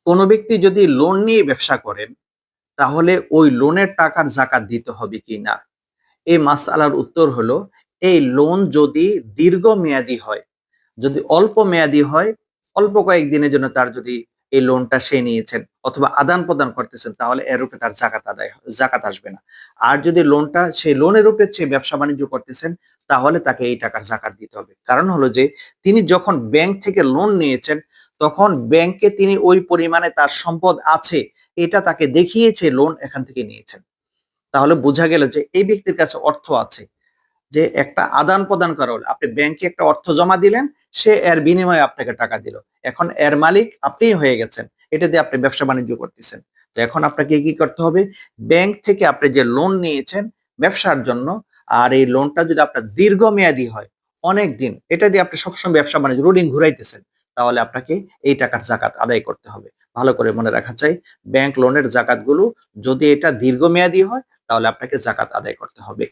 কোনো ব্যক্তি যদি লোন নিয়ে ব্যবসা করেন, তাহলে ওই লোনের টাকার যাকাত দিতে হবে কিনা? এই মাসআলার উত্তর হলো, এই লোন যদি দীর্ঘমেয়াদী হয়, যদি অল্প মেয়াদী হয়, অল্প কয়েকদিনের জন্য তার যদি এই লোনটা সে নিয়েছেন অথবা আদান-প্রদান করতেছেন, তাহলে এর উপরে তার যাকাত আসবে না। আর যদি লোনটা সেই লোনের উপরে সে ব্যবসা-বাণিজ্য করতেছেন, তাহলে তাকে এই টাকার যাকাত দিতে হবে। কারণ হলো যে, তিনি যখন ব্যাংক থেকে লোন নিয়েছেন, তখন ব্যাংকে তিনি ওই পরিমাণে তার সম্পদ আছে, এটা তাকে দেখিয়েছে লোন এখান থেকে নিয়েছেন। তাহলে বোঝা গেল যে এই ব্যক্তির কাছে অর্থ আছে। যে একটা আদান-প্রদান করা হলো। আপনি ব্যাংকে একটা অর্থ জমা দিলেন, সে এর বিনিময়ে আপনাকে টাকা দিল। এখন এর মালিক আপনিই হয়ে গেছেন। এটা দিয়ে আপনি ব্যবসা-বাণিজ্য করতেছেন। তো এখন আপনাকে কি করতে হবে? ব্যাংক থেকে আপনি যে লোন নিয়েছেন ব্যবসার জন্য, আর এই লোনটা যদি আপনার দীর্ঘমেয়াদী হয়, অনেক দিন, এটা দিয়ে আপনি সবসময় ব্যবসা-বাণিজ্য রুটিন ঘুরাইতেছেন, তাহলে আপনাকে এই টাকার যাকাত আদায় করতে হবে। ভালো করে মনে রাখা চাই, ব্যাংক লোনের যাকাতগুলো যদি এটা দীর্ঘমেয়াদী হয়, তাহলে আপনাকে যাকাত আদায় করতে হবে।